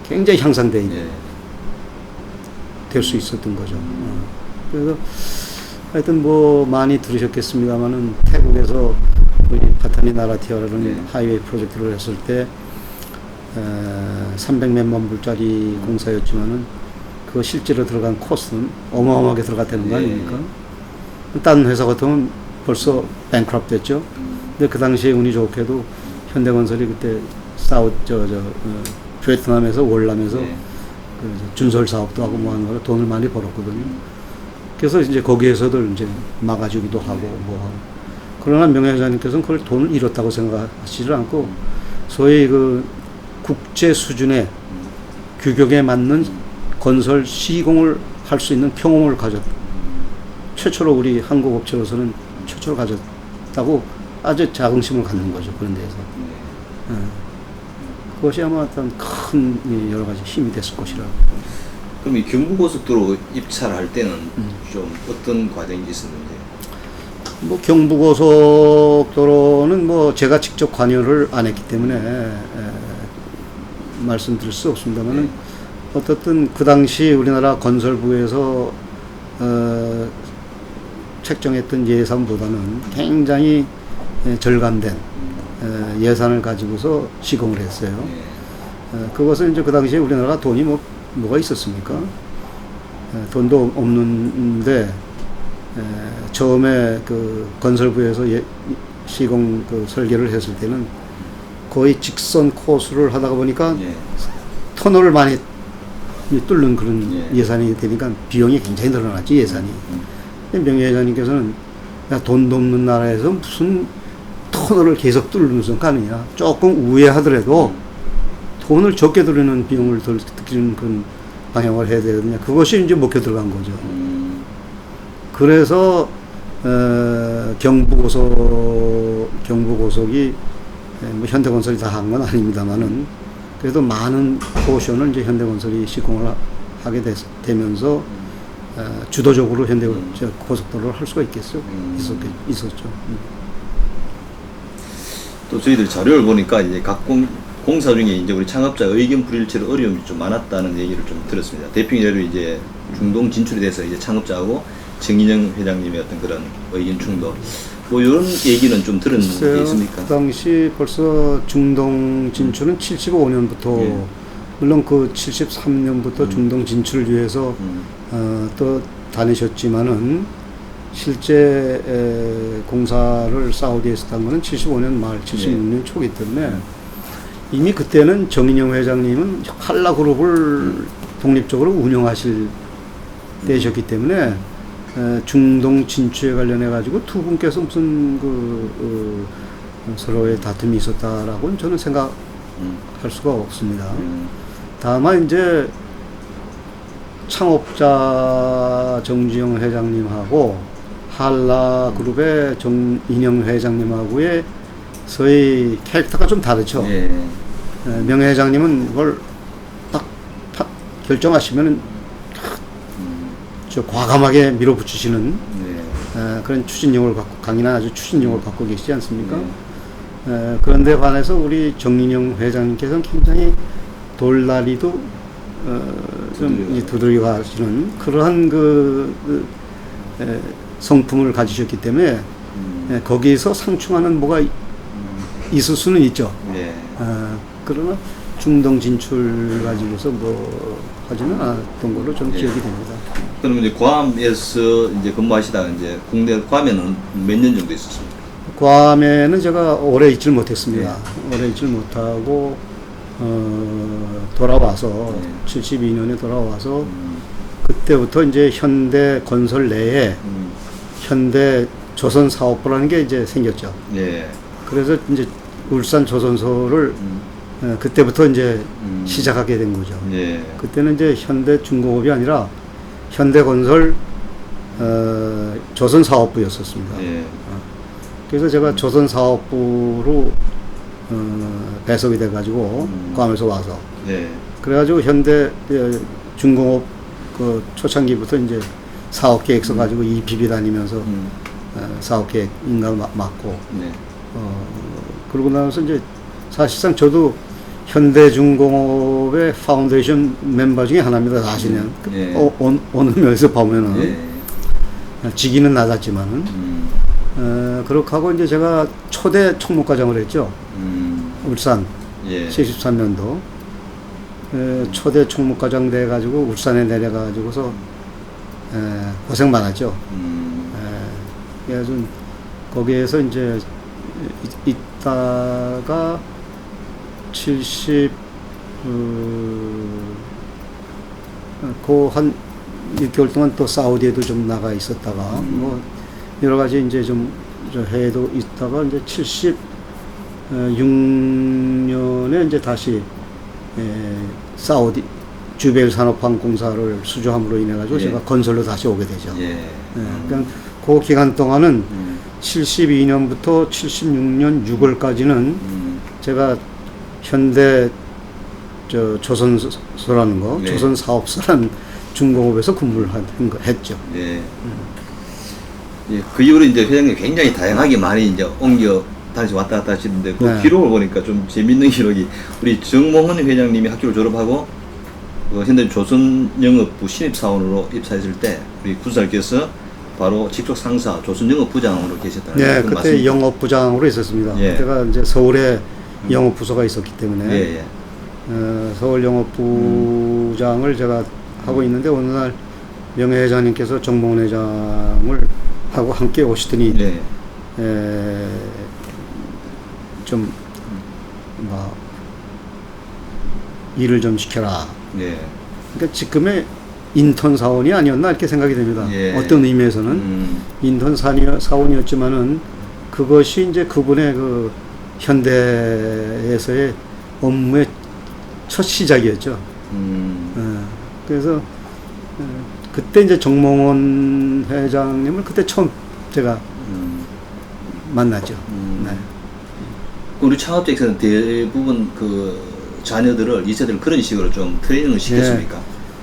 굉장히 향상돼 될 수 있었던 거죠. 그래서 하여튼 뭐 많이 들으셨겠습니다만은 태국에서 우리 파타니 나라티아라는 하이웨이 프로젝트를 했을 때 300몇만 불짜리 공사였지만은 그 실제로 들어간 코스는 어마어마하게 들어갔다는 거 아닙니까? 다른 회사 같으면 벌써 뱅크럽트 됐죠. 근데 그 당시에 운이 좋게도 현대건설이 그때 베트남에서 월남에서 네. 그 준설 사업도 하고 뭐 하는 거로 돈을 많이 벌었거든요. 그래서 이제 거기에서도 이제 막아주기도 하고 뭐 하고. 그러나 명예회장님께서는 그걸 돈을 잃었다고 생각하시지 않고 소위 그 국제 수준의 규격에 맞는 건설 시공을 할 수 있는 경험을 최초로 우리 한국 업체로서는 최초로 가졌다고 아주 자긍심을 갖는 거죠. 그런 데에서. 네. 그것이 아마 어떤 큰 여러 가지 힘이 됐을 것이라. 그럼 이 경부고속도로 입찰을 할 때는 좀 어떤 과정이 있었는지? 뭐 경부고속도로는 뭐 제가 직접 관여를 안 했기 때문에 말씀드릴 수 없습니다만은 어떻든 그 당시 우리나라 건설부에서 책정했던 예산보다는 굉장히 절감된 예산을 가지고서 시공을 했어요. 그것은 이제 그 당시에 우리나라가 돈이 뭐가 있었습니까? 돈도 없는데 처음에 그 건설부에서 시공 그 설계를 했을 때는 거의 직선 코스를 하다가 보니까 터널을 많이 뚫는 그런 예산이 되니까 비용이 굉장히 늘어났지, 예산이. 명예회장님께서는 돈도 없는 나라에서 무슨 터널을 계속 뚫으면서 가느냐. 조금 우회하더라도 돈을 적게 들이는 비용을 덜 들이는 그런 방향을 해야 되거든요. 그것이 이제 목표 들어간 거죠. 그래서 경부고속이 뭐 현대건설이 다 한 건 아닙니다만은 그래도 많은 포션을 이제 현대건설이 시공을 하게 되면서 주도적으로 현대고속도로를 할 수가 있었죠. 또 저희들 자료를 보니까 이제 각 공사 중에 이제 우리 창업자 의견 불일치로 어려움이 좀 많았다는 얘기를 좀 들었습니다. 대표 예로 이제 중동 진출이 돼서 이제 창업자하고 정인영 회장님의 어떤 그런 의견 충돌, 뭐 이런 얘기는 좀 들은 게 있습니까? 그 당시 벌써 중동 진출은 75년부터 물론 그 73년부터 중동 진출을 위해서 또 다니셨지만은 실제 공사를 사우디에서 한 거는 75년 말 76년 초기 때문에 이미 그때는 정인영 회장님은 한라그룹을 독립적으로 운영하실 때셨기 때문에 중동 진출에 관련해 가지고 두 분께서 무슨 서로의 다툼이 있었다라고는 저는 생각할 수가 없습니다. 다만 이제 창업자 정지영 회장님하고 한라그룹의 정인영 회장님하고의 소위 캐릭터가 좀 다르죠. 명예 회장님은 그걸 딱 결정하시면은 저 과감하게 밀어붙이시는 그런 추진력을 갖고 강인한 아주 추진력을 갖고 계시지 않습니까? 그런데 반해서 우리 정인영 회장님께서는 굉장히 돌다리도 좀 두드려 가시는 그러한 성품을 가지셨기 때문에 거기에서 상충하는 뭐가 있을 수는 있죠. 그러나 중동 진출 가지고서 뭐 하지는 않았던 걸로 좀 기억이 됩니다. 그럼 이제 괌에서 이제 근무하시다가 이제 국내 괌에는 몇 년 정도 있었습니까? 괌에는 제가 오래 있질 못했습니다. 오래 있질 못하고 돌아와서 72년에 돌아와서 그때부터 이제 현대 건설 내에 현대 조선 사업부라는 게 이제 생겼죠. 그래서 이제 울산 조선소를 그때부터 이제 시작하게 된 거죠. 그때는 이제 현대중공업이 아니라 현대건설 조선사업부였었습니다. 그래서 제가 조선사업부로 배석이 돼가지고 괌에서 와서 그래가지고 현대 중공업 그 초창기부터 이제 사업계획서 가지고 EPB 다니면서 사업계획 인가 맡고 그러고 나서 이제 사실상 저도 현대중공업의 파운데이션 멤버 중에 하나입니다. 사실은 어느 면에서 보면은 직위는 낮았지만은 그렇게 하고 이제 제가 초대 총무과장을 했죠. 울산 73년도 초대 총무과장 돼 가지고 울산에 내려가 가지고서 고생 많았죠. 그래서 거기에서 이제 있다가 한 6개월 동안 또 사우디에도 좀 나가 있었다가 뭐 여러 가지 이제 좀 저 해외도 있다가 이제 76년에 이제 다시 사우디 주벨 산업항공사를 수주함으로 인해 가지고 예. 제가 건설로 다시 오게 되죠. 예. 그러니까 그 기간 동안은 72년부터 76년 6월까지는 제가 현대 조선소라는 거, 네. 조선사업소라는 중공업에서 근무를 했죠. 예. 예, 그 이후로 이제 회장님 굉장히 다양하게 많이 이제 옮겨 다시 왔다 갔다 하시는데 그 네. 기록을 보니까 좀 재밌는 기록이 우리 정몽헌 회장님이 학교를 졸업하고 현대 조선영업부 신입사원으로 입사했을 때 우리 군사께서 바로 직속 상사 조선영업부장으로 계셨다는 네, 그건 그때 맞습니까? 영업부장으로 있었습니다. 예. 그때가 이제 서울에 영업부서가 있었기 때문에 예, 예. 서울 영업부장을 제가 하고 있는데 어느 날 명예회장님께서 정몽헌 회장을 하고 함께 오시더니 예. 좀 뭐 일을 좀 시켜라. 예. 그러니까 지금의 인턴 사원이 아니었나 이렇게 생각이 됩니다. 예. 어떤 의미에서는 인턴 사원이었지만은 그것이 이제 그분의 그 현대에서의 업무의 첫 시작이었죠. 그래서 그때 이제 정몽헌 회장님을 그때 처음 제가 만나죠. 네. 우리 창업자에서는 대부분 그 자녀들을 2세대를 그런 식으로 좀 트레이닝을 시켰습니까?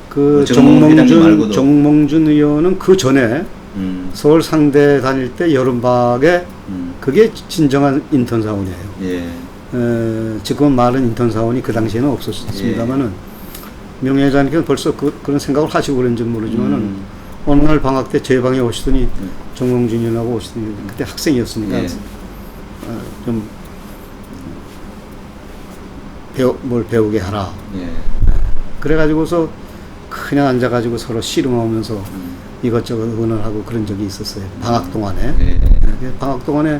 그 정몽헌 회장님 말고도. 정몽준 의원은 그 전에 서울 상대 다닐 때 여름방학에 그게 진정한 인턴 사원이에요. 예. 지금 많은 인턴 사원이 그 당시에는 없었습니다만은 명예회장님께서 벌써 그런 생각을 하시고 그런지 모르지만은 어느 날 방학 때 제 방에 오시더니 정몽준 의원하고 오시더니 그때 학생이었으니까 예. 좀 뭘 배우게 하라. 예. 그래가지고서 그냥 앉아가지고 서로 씨름하면서 이것저것 의논하고 그런 적이 있었어요. 방학 동안에. 예. 방학 동안에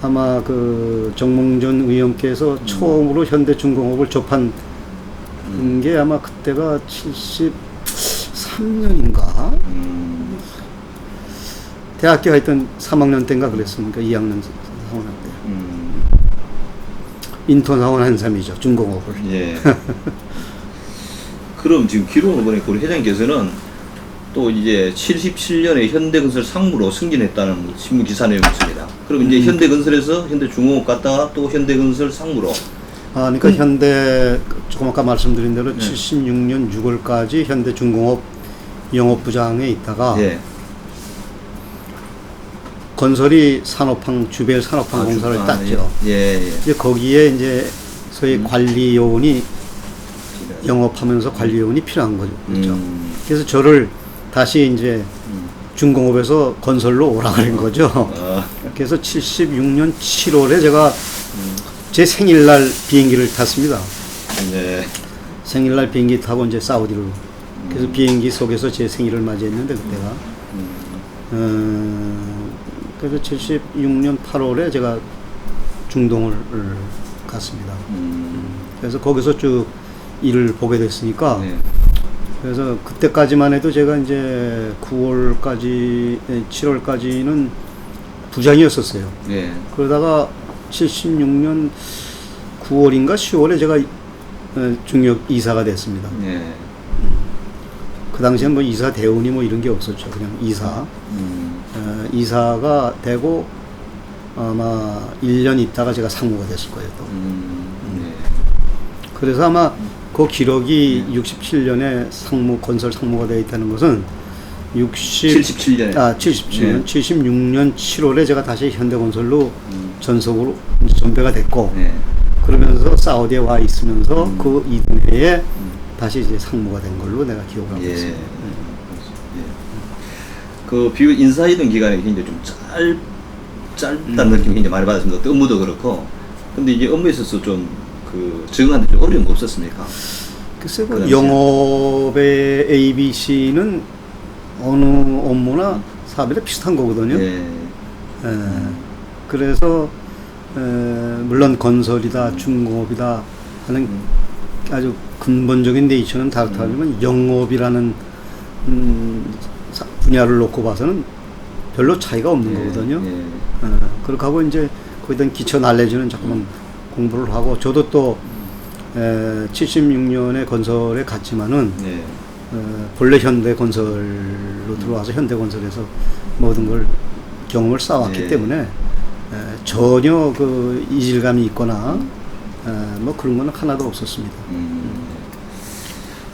아마 그 정몽준 의원께서 처음으로 현대중공업을 접한 게 아마 그때가 73년인가? 대학교 하여튼 3학년 때인가 그랬으니까 2학년 3학년 때. 인턴 사원 한삼이죠. 중공업을. 예. 그럼 지금 기록을 보니까 우리 회장님께서는 또 이제 77년에 현대건설 상무로 승진했다는 신문 기사 내용이 있습니다. 그럼 이제 현대건설에서 현대중공업 갔다가 또 현대건설 상무로. 그러니까 현대 조금 아까 말씀드린 대로 76년 6월까지 현대중공업 영업부장에 있다가 예. 건설이 주벨 산업항공사를 땄죠. 예, 예. 이제 거기에 이제 소위 관리 요원이 영업하면서 관리 요원이 필요한 거죠. 그렇죠. 그래서 저를 다시 이제 중공업에서 건설로 오라 그런 거죠. 그래서 76년 7월에 제가 제 생일날 비행기를 탔습니다. 네. 생일날 비행기 타고 이제 사우디로. 그래서 비행기 속에서 제 생일을 맞이했는데 그때가. 그래서 76년 8월에 제가 중동을 갔습니다. 그래서 거기서 쭉 일을 보게 됐으니까. 네. 그래서 그때까지만 해도 제가 이제 7월까지는 부장이었었어요. 네. 그러다가 76년 9월인가 10월에 제가 중역 이사가 됐습니다. 네. 그 당시엔 뭐 이사 대운이 뭐 이런 게 없었죠. 그냥 이사. 이사가 되고 아마 1년 있다가 제가 상무가 됐을 거예요. 또. 네. 그래서 아마 그 기록이 67년에 건설 상무가 되어 있다는 것은 77년에. 77년, 76년 7월에 제가 다시 현대건설로 전속으로 전배가 됐고, 네. 그러면서 사우디에 와 있으면서 그 이듬해에 다시 이제 상무가 된 걸로 내가 기억을 하고 있습니다. 그 비교 인사이동 기간이 굉장히 좀 짧다는 느낌이 굉장히 많이 받았습니다. 또 업무도 그렇고. 근데 이제 업무에 있어서 좀 그 적응하는데 좀 어려운 거 없었습니까? 글쎄, 그 영업의 ABC는 어느 업무나 사업이나 비슷한 거거든요. 예. 그래서 물론 건설이다, 중공업이다, 하는 아주 근본적인 네이처는 다르다면 영업이라는 분야를 놓고 봐서는 별로 차이가 없는 거거든요. 그렇게 하고 이제 거기다 기초 날래지는 자꾸만 공부를 하고 저도 또 76년에 건설에 갔지만은 본래 현대건설로 들어와서 현대건설에서 모든 걸 경험을 쌓았기 때문에 전혀 그 이질감이 있거나 뭐 그런 건 하나도 없었습니다.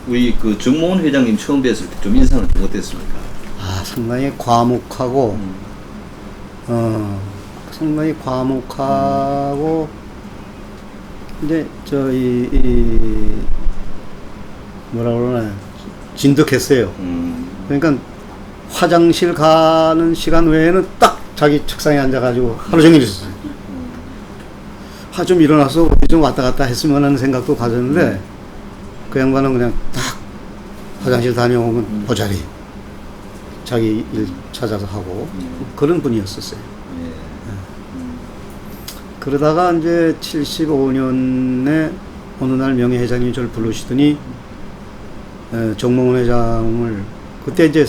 우리 그 정몽원 회장님 처음 뵀을 때 좀 인상은 좀 어땠습니까? 상당히 과묵하고 상당히 과묵하고 이제 저희 뭐라 그러나 진득했어요. 그러니까 화장실 가는 시간 외에는 딱 자기 책상에 앉아가지고 하루 종일 있었어요. 좀 일어나서 어디 좀 왔다 갔다 했으면 하는 생각도 가졌는데 그 양반은 그냥 딱 화장실 다녀오면 보자리 자기 일 찾아서 하고 그런 분이었었어요. 그러다가 이제 75년에 어느 날 명예회장님이 저를 부르시더니 정몽원 회장을 그때 이제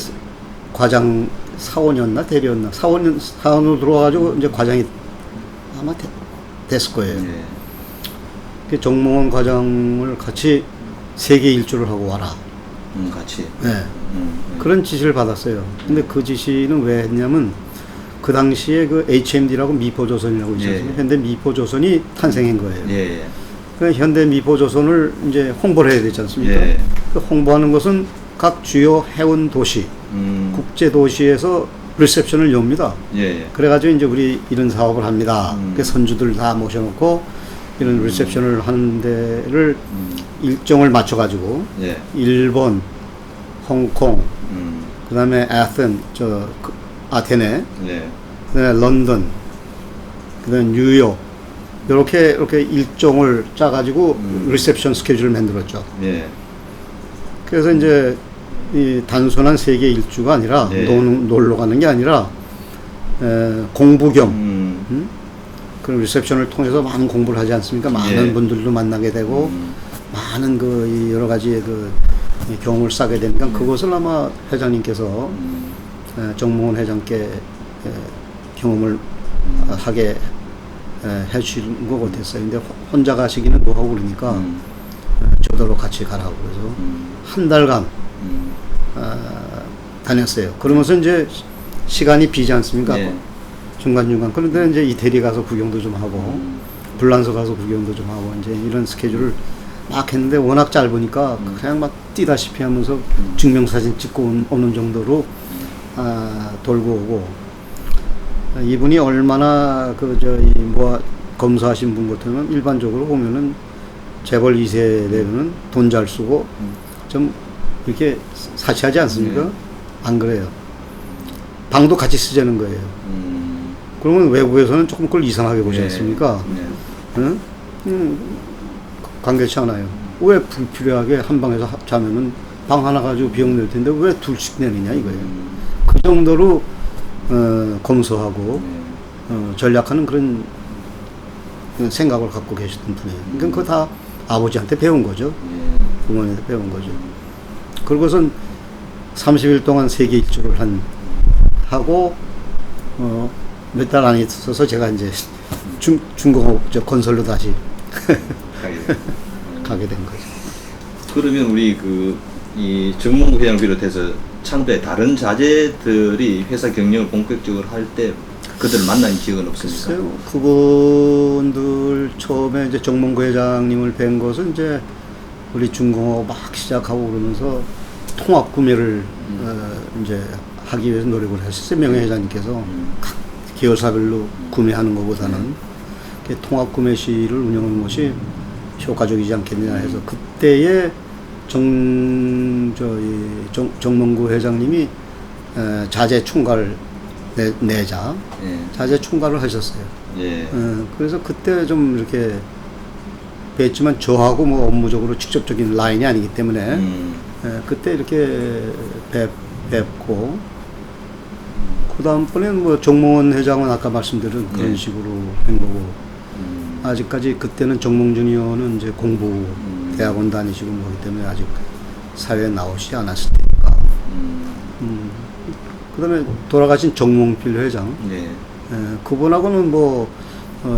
과장 사원이었나 대리였나 사원으로 들어와가지고 이제 과장이 아마 됐을 거예요. 그 정몽원 과장을 같이 세계 일주를 하고 와라. 같이. 그런 지시를 받았어요. 근데 그 지시는 왜 했냐면 그 당시에 그 HMD라고 미포조선이라고 있었어요. 현대 미포조선이 탄생한 거예요. 그 현대 미포조선을 이제 홍보를 해야 되지 않습니까? 그 홍보하는 것은 각 주요 해운 도시, 국제 도시에서 리셉션을 엽니다. 그래가지고 이제 우리 이런 사업을 합니다. 그 선주들 다 모셔놓고 이런 리셉션을 하는 데를 일정을 맞춰가지고 일본, 홍콩, 그다음에 아테네, 아테네, 그다음에 런던, 그다음에 뉴욕 이렇게 일정을 짜가지고 리셉션 스케줄을 만들었죠. 그래서 이제 이 단순한 세계 일주가 아니라 놀러 가는 게 아니라 공부 겸 그런 리셉션을 통해서 많은 공부를 하지 않습니까? 많은 분들도 만나게 되고 많은 그 여러 가지 그 경험을 쌓게 되니까 그것을 아마 회장님께서 정몽원 회장께 경험을 하게 해주신 것 같았어요. 근데 혼자 가시기는 뭐하고 그러니까 저더러 같이 가라고 그래서 한 달간 다녔어요. 그러면서 이제 시간이 비지 않습니까? 중간중간. 그런데 이제 이태리 가서 구경도 좀 하고, 불란서 가서 구경도 좀 하고, 이제 이런 스케줄을 막 했는데 워낙 짧으니까 그냥 막 뛰다시피 하면서 증명사진 찍고 오는 정도로 돌고 오고, 이분이 얼마나 검사하신 분 같으면 일반적으로 보면은 재벌 2세대는 돈 잘 쓰고 좀 이렇게 사치하지 않습니까? 안 그래요. 방도 같이 쓰자는 거예요. 그러면 외국에서는 조금 그걸 이상하게 보지 않습니까? 응? 관계치 않아요. 왜 불필요하게 한 방에서 자면은 방 하나 가지고 비용 낼 텐데 왜 둘씩 내느냐 이거예요. 그 정도로 검소하고 전략하는 그런 생각을 갖고 계셨던 분이에요. 그러니까 그거 다 아버지한테 배운 거죠. 부모님한테 배운 거죠. 그러고선 30일 동안 세계 일주를 하고 몇 달 안에 있어서 제가 이제 중공업 건설로 다시 가게 된 거죠. 그러면 우리 이 정몽구 회장 비롯해서 창도의 다른 자제들이 회사 경영을 본격적으로 할 때 그들을 만난 기억은 없습니까? 글쎄요, 그분들 처음에 이제 정몽구 회장님을 뵌 것은 이제 우리 중공업 막 시작하고 그러면서 통합 구매를 이제 하기 위해서 노력을 하셨어요. 명예 회장님께서 각 계열사별로 구매하는 것보다는 통합 구매실을 운영하는 것이 효과적이지 않겠느냐 해서 그때에 정몽구 회장님이 자재 총괄 내자 자재 총괄을 하셨어요. 그래서 그때 좀 이렇게 뵀지만 저하고 뭐 업무적으로 직접적인 라인이 아니기 때문에 그때 이렇게 뵙고 그 다음번에는 뭐 정몽원 회장은 아까 말씀드린 그런 식으로 한 거고 아직까지 그때는 정몽준 의원은 이제 공부 대학원 다니시고 뭐기 때문에 아직 사회에 나오시지 않았을 테니까. 그다음에 돌아가신 정몽필 회장. 네. 그분하고는 뭐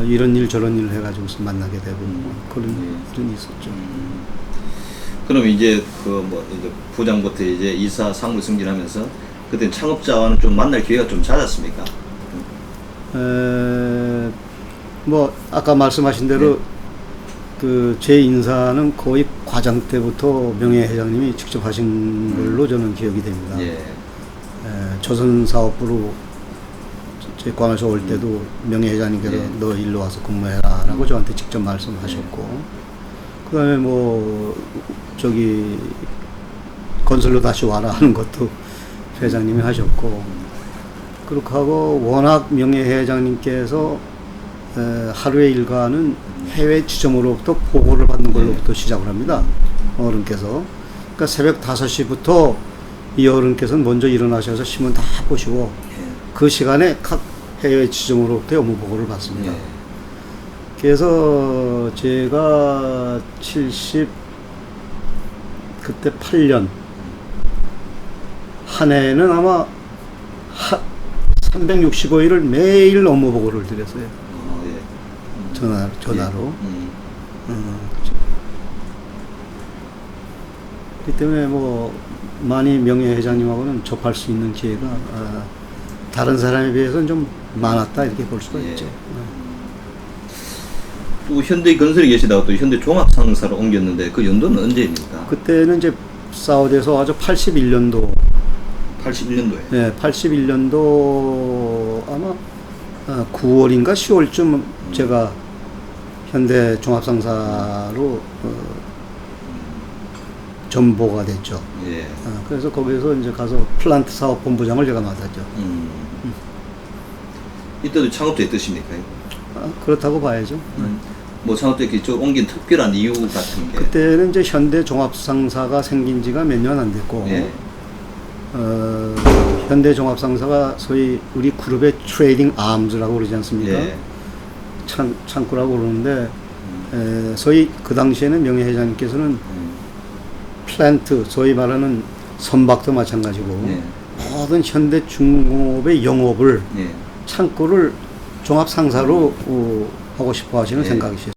이런 일 저런 일을 해가지고서 만나게 되고 그런 일이 있었죠. 그럼 이제 그 뭐 이제 부장부터 이제 이사 상무 승진하면서 그때 창업자와는 좀 만날 기회가 좀 잦았습니까? 뭐 아까 말씀하신 대로 네. 그 제 인사는 거의 과장 때부터 명예회장님이 직접 하신 걸로 저는 기억이 됩니다. 예. 조선사업부로 제 관에서 올 때도 명예회장님께서 너 일로 와서 근무해라라고 저한테 직접 말씀하셨고, 그다음에 뭐 저기 건설로 다시 와라 하는 것도 회장님이 하셨고, 그렇게 하고 워낙 명예회장님께서 하루의 일과는 해외 지점으로부터 보고를 받는 걸로부터 시작을 합니다. 어른께서. 그러니까 새벽 5시부터 이 어른께서는 먼저 일어나셔서 신문 다 보시고 그 시간에 각 해외 지점으로부터 업무 보고를 받습니다. 그래서 제가 그때 8년 한 해에는 아마 365일을 매일 업무 보고를 드렸어요. 전화로. 그렇기 때문에 뭐 많이 명예회장님하고는 접할 수 있는 기회가 다른 사람에 비해서는 좀 많았다 이렇게 볼 수가 있죠. 또 현대건설에 계시다가 또 현대종합상사로 옮겼는데 그 연도는 언제입니까? 그때는 이제 사우디에서 아주 81년도. 81년도에. 네, 81년도 아마 9월인가 10월쯤 제가 현대종합상사로 전보가 됐죠. 예. 그래서 거기서 이제 가서 플란트 사업 본부장을 제가 맡았죠. 이때도 창업자의 뜻입니까? 그렇다고 봐야죠. 뭐 창업자 이쪽 옮긴 특별한 이유 같은 게. 그때는 이제 현대종합상사가 생긴 지가 몇 년 안 됐고, 현대종합상사가 소위 우리 그룹의 트레이딩 암즈라고 그러지 않습니까? 창구라고 그러는데, 소위 그 당시에는 명예회장님께서는 플랜트, 소위 말하는 선박도 마찬가지고, 모든 현대중공업의 영업을 창구를 종합상사로 하고 싶어 하시는 생각이셨어요.